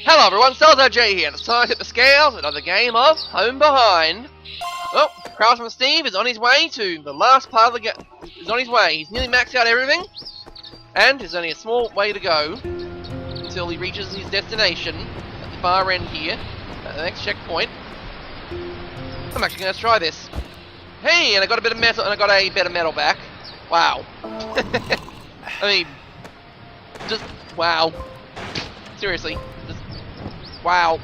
Hello everyone, Salzo J here, and it's time to hit the scales, another game of Home Behind. Well, Craftsman Steve is on his way to the last part of the game. He's on his way, he's nearly maxed out everything, and there's only a small way to go until he reaches his destination at the far end here, at the next checkpoint. I'm actually going to try this. Hey, and I got a bit of metal, and I got a bit of metal back. Wow. I mean, just wow. Seriously. Wow.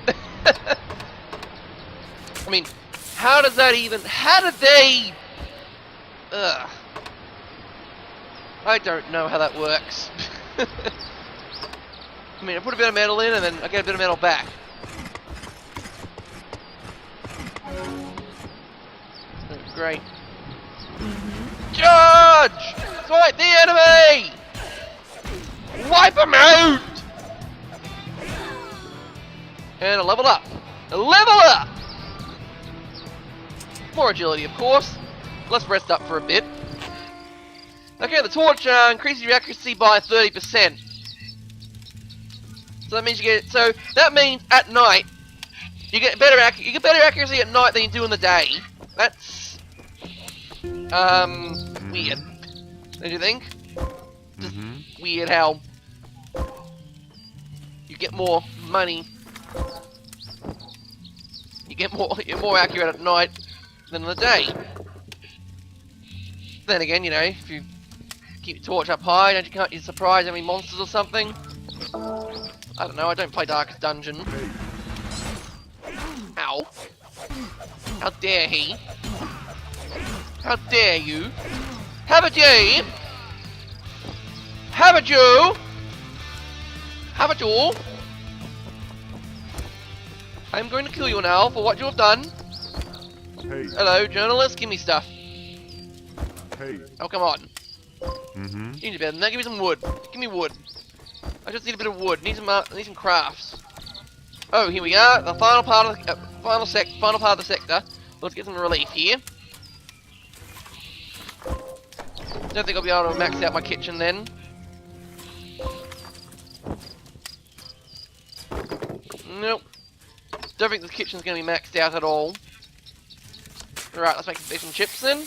I mean, how does that even... How did they... Ugh. I don't know how that works. I mean, I put a bit of metal in and then I get a bit of metal back. Oh, great. Charge! Fight the enemy! Wipe them out! And a level up. A level up! More agility, of course. Let's rest up for a bit. Okay, the torch increases your accuracy by 30%. So that means you get. So that means at night you get better accuracy at night than you do in the day. That's weird. Don't you think? Just weird how you get more money. You're more accurate at night than in the day. Then again, you know, if you keep your torch up high, don't you can't you surprise any monsters or something? I don't know, I don't play Darkest Dungeon. Ow. How dare he? How dare you? Have it ye! Have it you! Have it you! I'm going to kill you now for what you have done. Hey. Hello, journalist, give me stuff. Hey. Oh, come on. You need a bit of that. Give me some wood. Give me wood. I just need a bit of wood. Need some crafts. Oh, here we are. The final part of the final part of the sector. Let's get some relief here. Don't think I'll be able to max out my kitchen then. Nope. Don't think the kitchen's going to be maxed out at all. Alright, let's make some fish and chips then.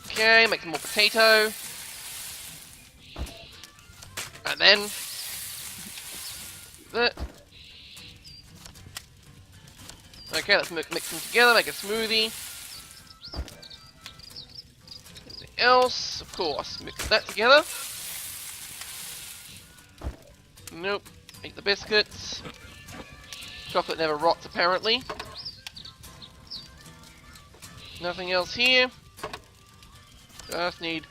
Okay, make some more potato. And then... that. Okay, let's mix them together, make a smoothie. Anything else? Of course, mix that together. Nope. Eat the biscuits. Chocolate never rots, apparently. Nothing else here. Just need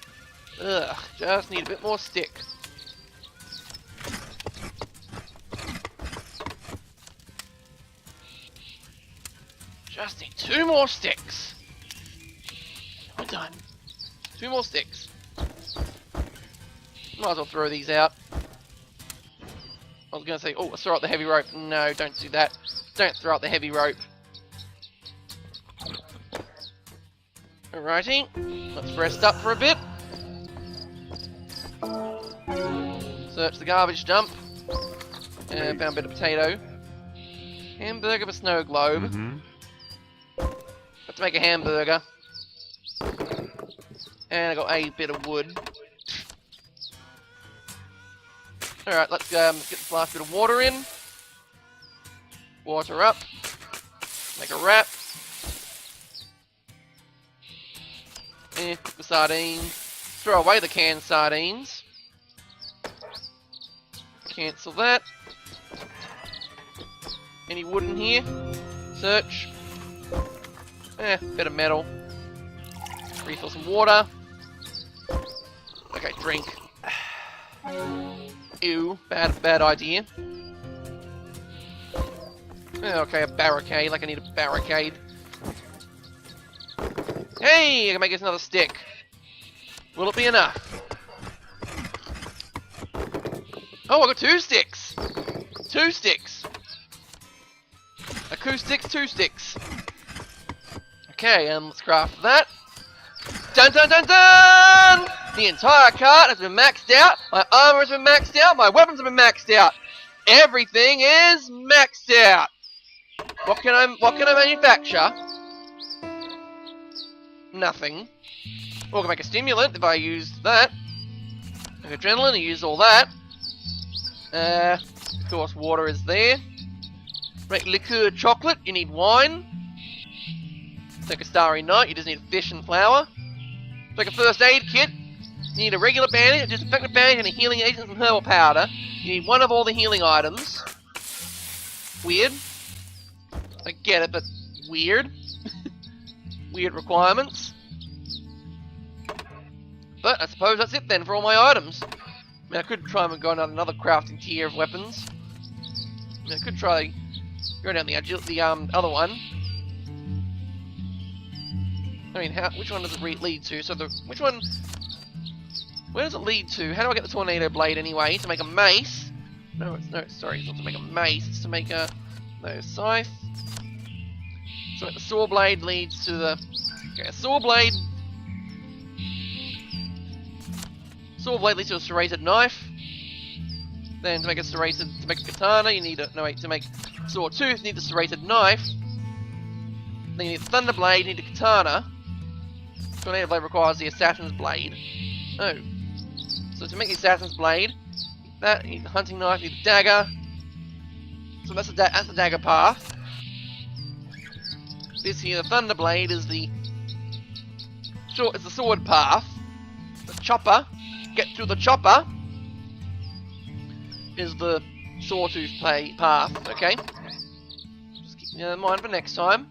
a bit more stick. Just need 2 more sticks. We're done. 2 more sticks. Might as well throw these out. I was going to say, oh, let's throw out the heavy rope. No, don't do that. Don't throw out the heavy rope. Alrighty, let's rest up for a bit. Search the garbage dump. And found a bit of potato. Hamburger for snow globe. Let's make a hamburger. And I got a bit of wood. Alright, let's get this last bit of water in. Water up. Make a wrap. And cook the sardines. Throw away the canned sardines. Cancel that. Any wood in here? Search. Bit of metal. Refill some water. Okay, drink. Ew, bad idea. Okay, a barricade, like I need a barricade. Hey, I can make us another stick. Will it be enough? Oh, I got 2 sticks! 2 sticks! Acoustics, 2 sticks. Okay, let's craft that. Dun dun dun dun! The entire cart has been maxed out. My armor has been maxed out. My weapons have been maxed out. Everything is maxed out. What can I manufacture? Nothing. Well, I can make a stimulant if I use that. Make adrenaline, I use all that. Of course, water is there. Make liqueur chocolate, you need wine. Take a Starry Night, you just need fish and flour. Take a first aid kit, you need a regular bandage, a disinfectant bandage, and a healing agent and herbal powder. You need one of all the healing items. Weird. I get it, but weird. Weird requirements. But I suppose that's it then for all my items. I mean, I could try and go on another crafting tier of weapons. I mean, I could try go down the other one. I mean, which one does it lead to? So which one? Where does it lead to? How do I get the tornado blade anyway? To make a mace? No, sorry, it's not to make a mace. It's to make a scythe. So the saw blade leads to the saw blade. Saw blade leads to a serrated knife. Then to make a katana, you need to make saw tooth, you need the serrated knife. Then you need the thunder blade, you need the katana. Tornado blade requires the assassin's blade. Oh. So to make the assassin's blade, you need the hunting knife, you need the dagger. So that's the dagger path. This here, the thunder blade, is the sword path. The chopper, get to the chopper, is the sawtooth path. Okay. Just keep that in mind for next time.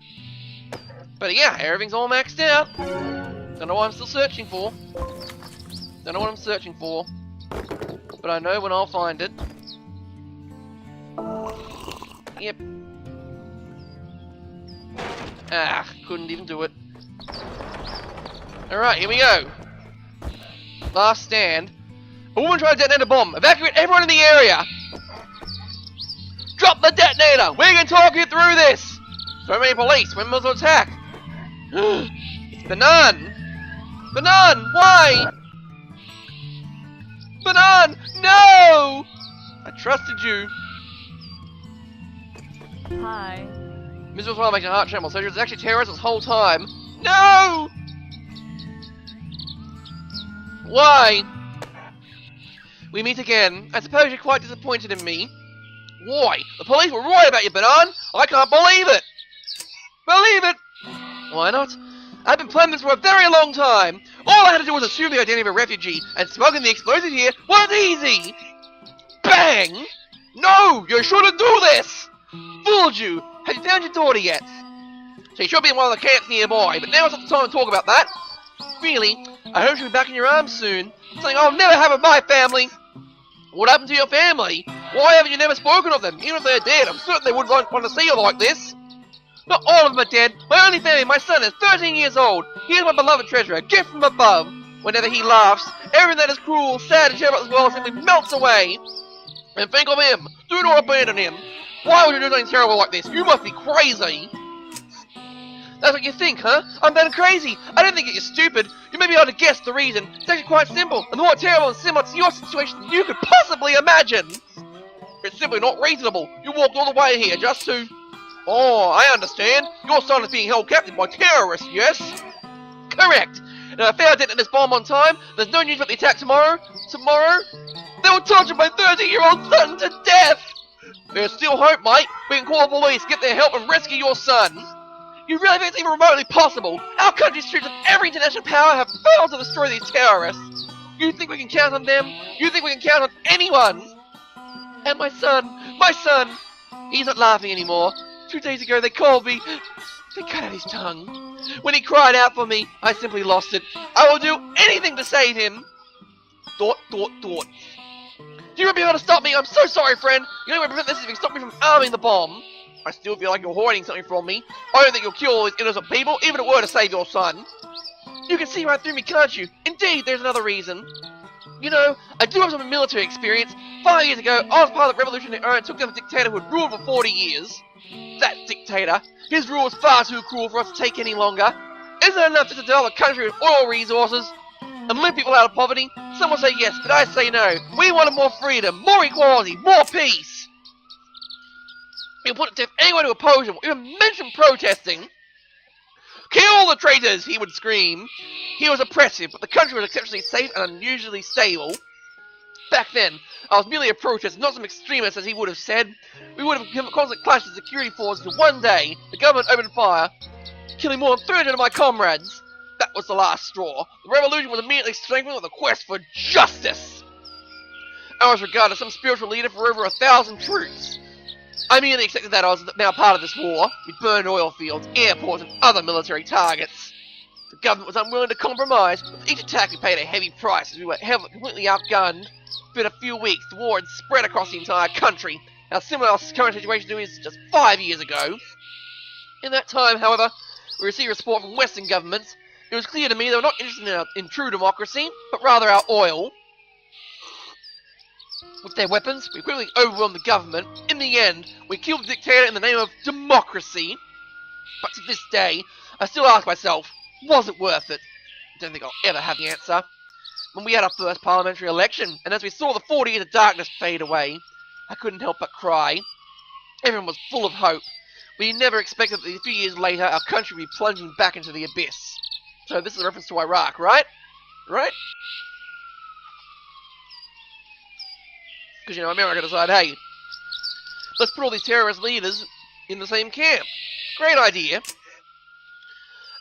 But yeah, everything's all maxed out. Don't know what I'm still searching for. Don't know what I'm searching for. But I know when I'll find it. Yep. Ah, couldn't even do it. Alright, here we go. Last stand. A woman tried to detonate a bomb. Evacuate everyone in the area. Drop the detonator. We can talk you through this. So many police. When was the attack? It's the nun. The nun. Why? The nun. No. I trusted you. Hi. Miserable smile makes your heart tremble. So she was actually terrorized this whole time. No. Why? We meet again. I suppose you're quite disappointed in me. Why? The police were right about you, Banan! I can't believe it! Believe it! Why not? I've been planning this for a very long time. All I had to do was assume the identity of a refugee, and smuggling the explosive here was easy! Bang! No! You shouldn't do this! Fooled you! Have you found your daughter yet? She should be in one of the camps nearby, but now's not the time to talk about that. Really, I hope she'll be back in your arms soon. Something I'll never have with my family. What happened to your family? Why haven't you never spoken of them? Even if they're dead, I'm certain they would want to see you like this. Not all of them are dead. My only family, my son, is 13 years old. He is my beloved treasure, a gift from above. Whenever he laughs, everything that is cruel, sad, and terrible about this world simply melts away. And think of him. Do not abandon him. Why would you do something terrible like this? You must be crazy. That's what you think, huh? I'm that crazy. I don't think you're stupid. You may be able to guess the reason. It's actually quite simple, and more terrible and similar to your situation than you could possibly imagine. It's simply not reasonable. You walked all the way here just to... Oh, I understand. Your son is being held captive by terrorists, yes? Correct. And if I failed to detonate this bomb on time, there's no news about the attack tomorrow. They will torture my 13-year-old son to death. There's still hope, mate. We can call the police, get their help, and rescue your son. You really think it's even remotely possible? Our country's troops of every international power have failed to destroy these terrorists. You think we can count on them? You think we can count on anyone? And my son, he's not laughing anymore. 2 days ago they called me. They cut out his tongue. When he cried out for me, I simply lost it. I will do anything to save him. Thought. Do you want to be able to stop me? I'm so sorry, friend. The only way to prevent this is if you stop me from arming the bomb. I still feel like you're hiding something from me. I don't think you'll kill all these innocent people, even if it were to save your son. You can see right through me, can't you? Indeed, there's another reason. You know, I do have some military experience. 5 years ago, I was part of the revolutionary era and took down the dictator who had ruled for 40 years. That dictator. His rule was far too cruel for us to take any longer. Isn't it enough just to develop a country with oil resources? and lift people out of poverty? Some will say yes, but I say no. We wanted more freedom, more equality, more peace. He'll put to death anyone who opposed him, or even mentioned protesting. Kill the traitors, he would scream. He was oppressive, but the country was exceptionally safe and unusually stable. Back then, I was merely a protest, not some extremist, as he would have said. We would have given constant clashes with security forces until one day, the government opened fire, killing more than 300 of my comrades. That was the last straw. The revolution was immediately strengthened with a quest for justice. I was regarded as some spiritual leader for over 1,000 troops. I immediately accepted that I was now part of this war. We burned oil fields, airports, and other military targets. The government was unwilling to compromise. With each attack we paid a heavy price, as we were completely outgunned. Within a few weeks, the war had spread across the entire country. Our similar current situation to is just 5 years ago. In that time, however, we received support from Western governments. It was clear to me they were not interested in true democracy, but rather our oil. With their weapons, we quickly overwhelmed the government. In the end, we killed the dictator in the name of democracy. But to this day, I still ask myself, was it worth it? I don't think I'll ever have the answer. When we had our first parliamentary election, and as we saw the 40 years of darkness fade away, I couldn't help but cry. Everyone was full of hope. We never expected that a few years later, our country would be plunging back into the abyss. So this is a reference to Iraq, right? Right? Because, you know, America decided, hey, let's put all these terrorist leaders in the same camp. Great idea.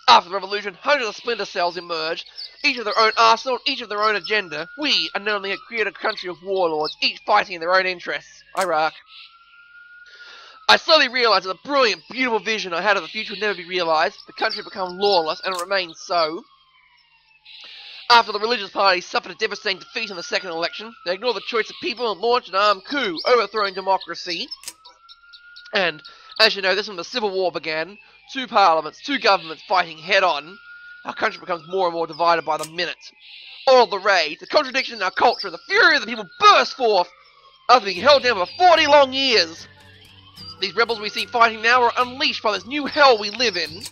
After the revolution, hundreds of splinter cells emerged, each of their own arsenal, each of their own agenda. We unknowingly had created a country of warlords, each fighting in their own interests. Iraq. I slowly realized that the brilliant, beautiful vision I had of the future would never be realized. The country had become lawless, and it remained so. After the religious parties suffered a devastating defeat in the second election, they ignored the choice of people and launched an armed coup, overthrowing democracy. And, as you know, this is when the Civil War began. 2 parliaments, 2 governments fighting head-on. Our country becomes more and more divided by the minute. All the rage, the contradiction in our culture, the fury of the people burst forth after being held down for 40 long years. These rebels we see fighting now are unleashed by this new hell we live in.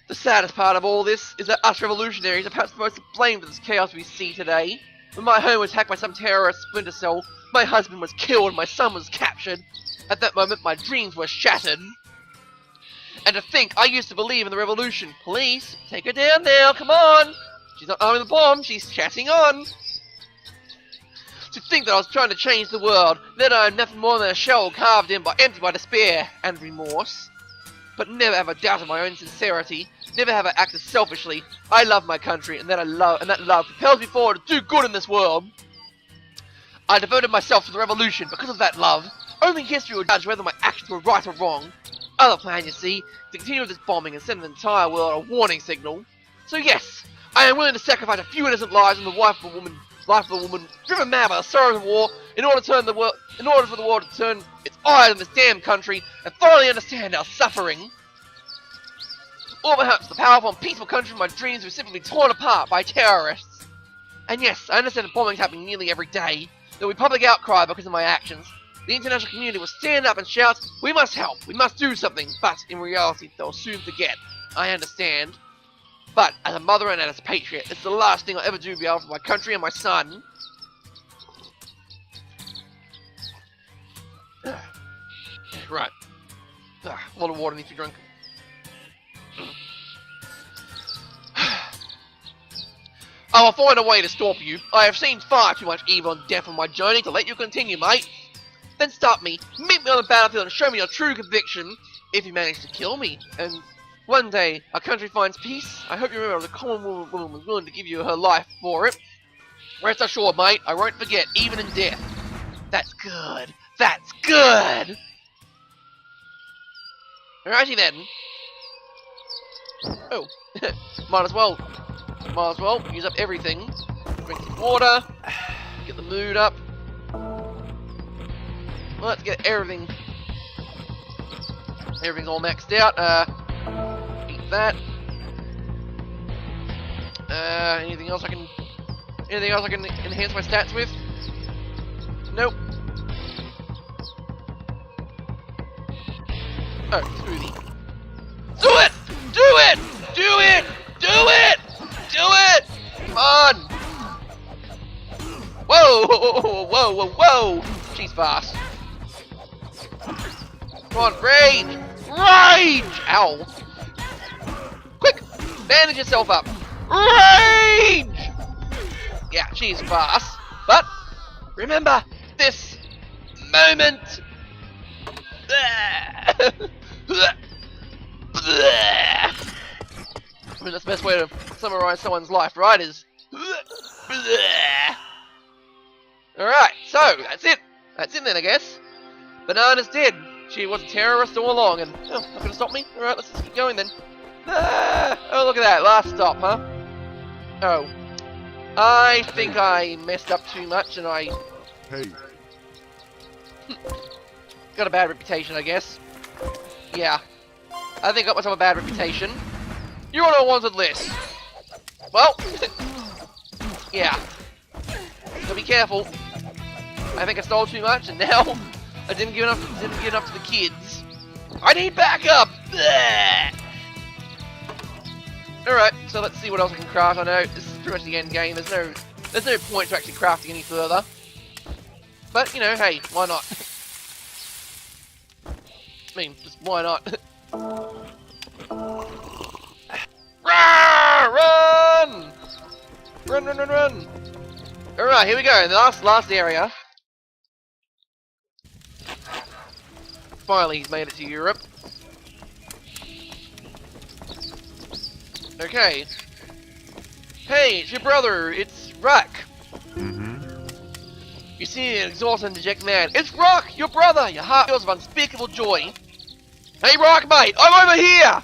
The saddest part of all this is that us revolutionaries are perhaps the most to blame for this chaos we see today. When my home was hacked by some terrorist splinter cell, my husband was killed, my son was captured. At that moment, my dreams were shattered. And to think, I used to believe in the revolution. Police, take her down now, come on! She's not arming the bomb, she's chatting on! To think that I was trying to change the world, that I am nothing more than a shell carved in empty by despair and remorse. But never have I doubted my own sincerity, never have I acted selfishly. I love my country, and that love propels me forward to do good in this world. I devoted myself to the revolution because of that love. Only history will judge whether my actions were right or wrong. Other plan, you see, to continue with this bombing and send the entire world a warning signal. So yes, I am willing to sacrifice a few innocent lives and the life of a woman driven mad by the sorrows of war in order for the world to turn its eyes on this damn country and thoroughly understand our suffering. Or perhaps the powerful and peaceful country of my dreams was simply torn apart by terrorists. And yes, I understand that bombing is happening nearly every day. There will be public outcry because of my actions. The international community will stand up and shout, we must help, we must do something, but in reality they'll soon forget. I understand. But as a mother and as a patriot, it's the last thing I'll ever do for my country and my son. Right. A lot of water needs to be drunk. I will find a way to stop you. I have seen far too much evil and death on my journey to let you continue, mate. Then stop me, meet me on the battlefield and show me your true conviction, if you manage to kill me. And one day, our country finds peace. I hope you remember the common woman was willing to give you her life for it. Rest assured, mate, I won't forget, even in death. That's good. That's good! Alrighty then. Oh, might as well use up everything. Drink some water, get the mood up. Let's get everything. Everything's all maxed out. Eat that. Anything else I can enhance my stats with? Nope. Oh, smoothie. Do it! Do it! Do it! Do it! Do it! Come on! Whoa! Whoa! Whoa! Whoa! Whoa! She's fast. Come on, rage! Rage! Ow! Quick! Bandage yourself up. Rage! Yeah, she's fast. But remember this moment. I mean, that's the best way to summarize someone's life, right? Is alright, so that's it. That's it then, I guess. Banana's dead. She was a terrorist all along, and oh, not gonna stop me. Alright, let's just keep going then. Oh, look at that. Last stop, huh? Oh. I think I messed up too much, and I Hey. got a bad reputation, I guess. Yeah. I think I got myself a bad reputation. You're on the ones with this. Well, yeah. So be careful. I think I stole too much, and now I didn't give enough to the kids. I need backup. Alright, so let's see what else I can craft. I know this is pretty much the end game. There's no point to actually crafting any further. But you know, hey, why not? I mean, just why not? Run! Run, run, run, run! Alright, here we go. The last area. Finally, he's made it to Europe. Okay. Hey, it's your brother. It's Ruck. You see an exhausted and dejected man. It's Ruck, your brother. Your heart feels of unspeakable joy. Hey, Ruck, mate. I'm over here.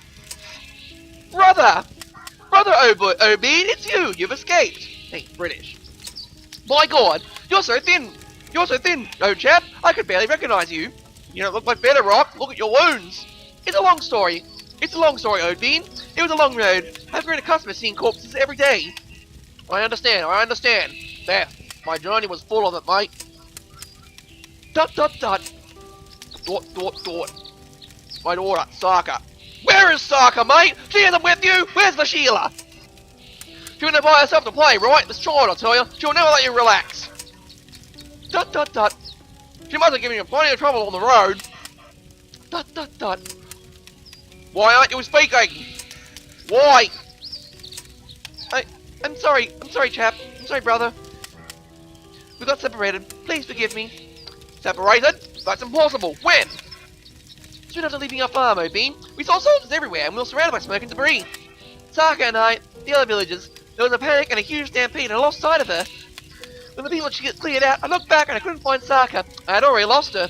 Brother Obed, it's you. You've escaped. Hey, British. My God, you're so thin. You're so thin, old chap. I could barely recognize you. You don't look much better, Rock. Look at your wounds. It's a long story. It's a long story, Odin. It was a long road. I've grown accustomed to seeing corpses every day. I understand. There. My journey was full of it, mate. Dot. Dot. My daughter, Saka. Where is Saka, mate? She isn't with you. Where's the Sheila? She went by herself to play, right? This child, I'll tell you. She'll never let you relax. Dot. She must have given you plenty of trouble on the road. Dot. Why aren't you speaking? Why? I'm sorry, chap. I'm sorry, brother. We got separated. Please forgive me. Separated? That's impossible. When? Soon after leaving our farm, Obin. We saw soldiers everywhere, and we were surrounded by smoke and debris. Saka and I, the other villagers, there was a panic and a huge stampede, and I lost sight of her. When the people had cleared out, I looked back and I couldn't find Saka. I had already lost her.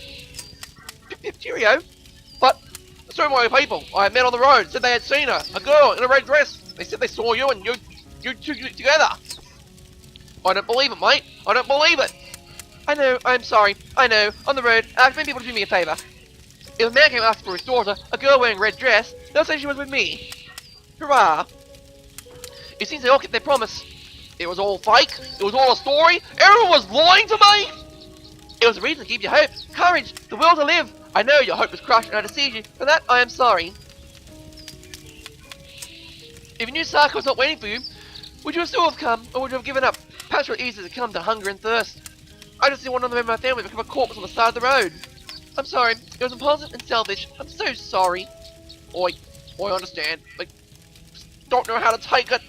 Cheerio. But so many people I had met on the road said they had seen her, a girl in a red dress. They said they saw you and you two together. I don't believe it, mate. I don't believe it. I know, I'm sorry. I know. On the road, I asked many people to do me a favour. If a man came asking for his daughter, a girl wearing a red dress, they'll say she was with me. Hurrah. It seems they all kept their promise. It was all fake. It was all a story. Everyone was lying to me. It was a reason to keep your hope, courage, the will to live. I know your hope was crushed and I deceived you. For that, I am sorry. If you knew Saka was not waiting for you, would you have still have come, or would you have given up? Perhaps you're easy to come to hunger and thirst. I just didn't want another member of my family to become a corpse on the side of the road. I'm sorry. It was impulsive and selfish. I'm so sorry. I understand. I don't know how to take it.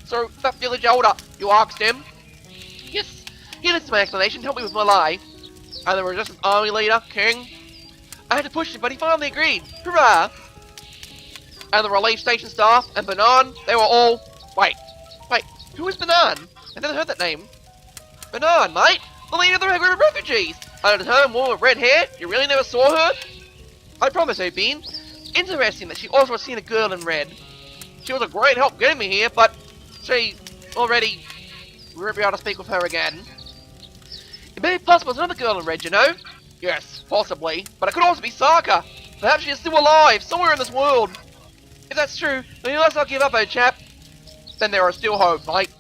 So, that village elder, you asked him? Yes. He listened to my explanation, helped me with my lie. And the resistance army leader, King. I had to push him, but he finally agreed. Hurrah! And the relief station staff and Banan, they were all... Wait, who is Banan? I never heard that name. Banan, mate! The leader of the group of refugees! A determined woman with red hair? You really never saw her? I promise, Obin. Interesting that she also has seen a girl in red. She was a great help getting me here, but she already... We won't be able to speak with her again. It may be possible there's another girl in red, you know? Yes, possibly. But it could also be Saka. Perhaps she is still alive, somewhere in this world. If that's true, then you must not give up, old chap. Then there is still hope, mate.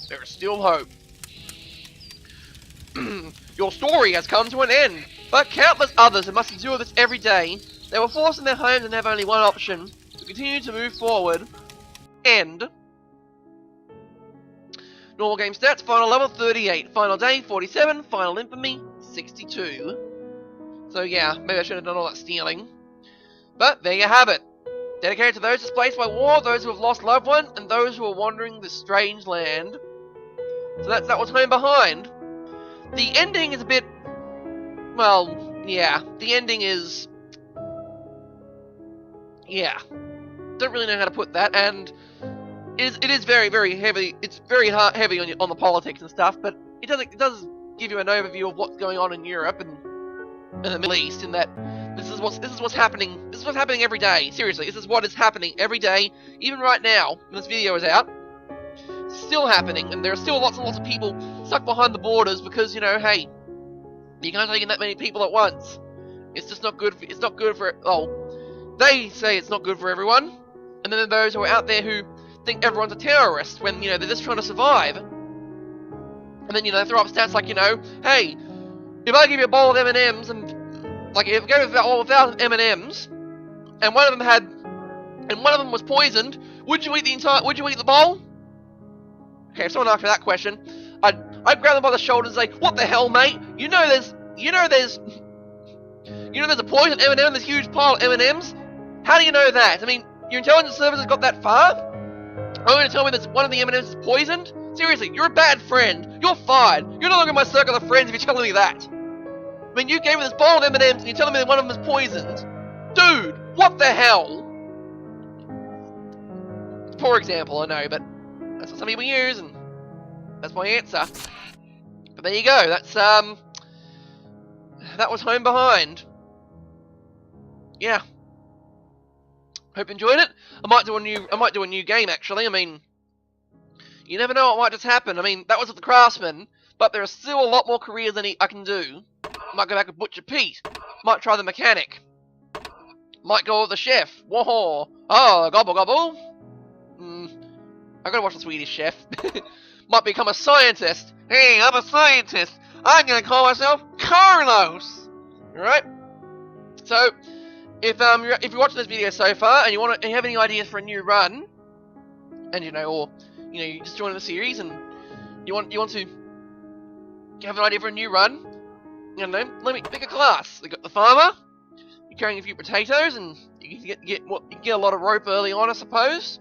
There is still hope. Your story has come to an end, but countless others who must endure this every day. They were forced in their homes and have only one option, to continue to move forward. End. Normal game stats, final level 38, final day 47, final infamy 62. So yeah, maybe I should have done all that stealing. But there you have it. Dedicated to those displaced by war, those who have lost loved ones, and those who are wandering this strange land. So that was Home Behind. The ending is a bit... well, yeah. The ending is... yeah. Don't really know how to put that, and... it is very, very heavy. It's very heavy on the politics and stuff, but it does give you an overview of what's going on in Europe and the Middle East. In that this is what's happening. This is what's happening every day. Seriously, this is what is happening every day. Even right now, when this video is out, it's still happening, and there are still lots and lots of people stuck behind the borders because, you know, hey, you can't take in that many people at once. It's just not good. It's not good for. Oh, they say it's not good for everyone, and then there are those who are out there who think everyone's a terrorist when, you know, they're just trying to survive. And then, you know, they throw up stats like, you know, hey, if I give you a bowl of M&Ms and, like, if you go with all 1,000 M&Ms and one of them was poisoned, would you eat the bowl? Okay, if someone asked me that question, I'd grab them by the shoulders and say, what the hell, mate? You know there's a poison M&M in this huge pile of M&Ms? How do you know that? I mean, your intelligence services got that far? Are you going to tell me that one of the M&Ms is poisoned? Seriously, you're a bad friend. You're fired. You're no longer in my circle of friends if you're telling me that. I mean, you gave me this bowl of M&Ms and you're telling me that one of them is poisoned. Dude, what the hell? It's a poor example, I know, but that's what some people use, and that's my answer. But there you go. That's that was Home Behind. Yeah. Hope you enjoyed it. I might do a new game actually. I mean, you never know what might just happen. I mean, that was with the Craftsman, but there are still a lot more careers than I can do. Might go back with Butcher Pete. Might try the mechanic. Might go with the chef. Whoa! Oh, gobble gobble. I gotta watch the Swedish Chef. Might become a scientist. Hey, I'm a scientist. I'm gonna call myself Carlos. All right. So. If you're watching this video so far and you have any ideas for a new run, and you just joined the series and you want to have an idea for a new run, you know, let me pick a class. You got the farmer. You're carrying a few potatoes, and you can get a lot of rope early on, I suppose.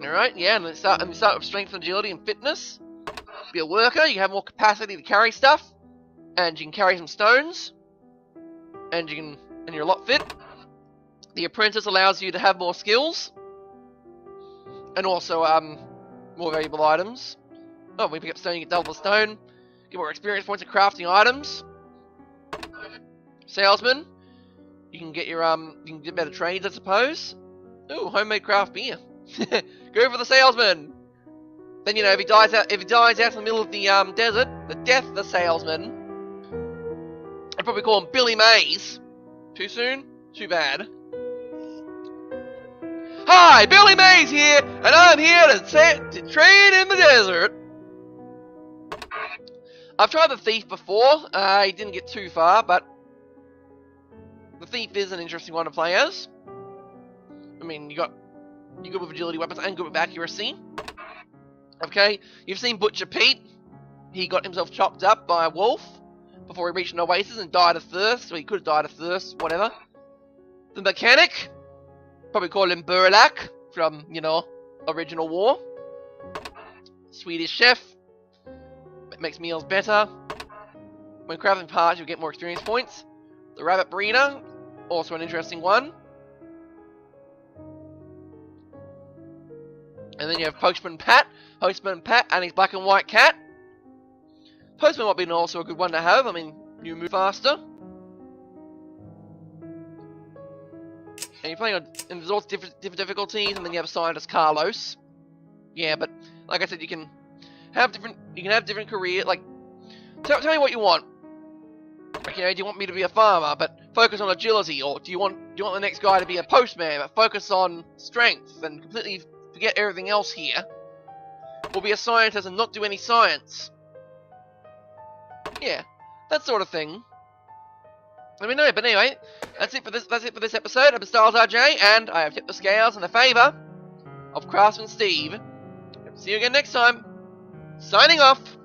All right, yeah, and then start with strength, agility, and fitness. Be a worker. You have more capacity to carry stuff, and you can carry some stones. And you're a lot fit. The apprentice allows you to have more skills, and also more valuable items. Oh, when you pick up stone, you get double the stone. Get more experience points in crafting items. Salesman, you can get better trades, I suppose. Ooh, homemade craft beer. Go for the salesman. Then, you know, if he dies out in the middle of the desert, the death of the salesman. I'd probably call him Billy Mays. Too soon? Too bad. Hi, Billy Mays here, and I'm here to trade in the desert. I've tried the thief before. I didn't get too far, but the thief is an interesting one to play as. I mean, you're good with agility weapons and good with accuracy. Okay, you've seen Butcher Pete. He got himself chopped up by a wolf before he reached an oasis and died of thirst. Well, he could have died of thirst, whatever. The mechanic, probably call him Burlak from, you know, Original War. Swedish Chef, it makes meals better. When crafting parts, you'll get more experience points. The Rabbit Breeder, also an interesting one. And then you have Postman Pat and his black and white cat. Postman might be also a good one to have. I mean, you move faster. And you're playing on, and there's also different difficulties, and then you have Scientist Carlos. Yeah, but like I said, you can have different career. Like, tell me what you want. Like, you know, do you want me to be a farmer, but focus on agility, or do you want the next guy to be a postman, but focus on strength and completely forget everything else here? Or be a scientist and not do any science? Yeah, that sort of thing. Let me know. But anyway, that's it for this episode. I'm Styles RJ, and I have tipped the scales in the favour of Craftsman Steve. See you again next time. Signing off.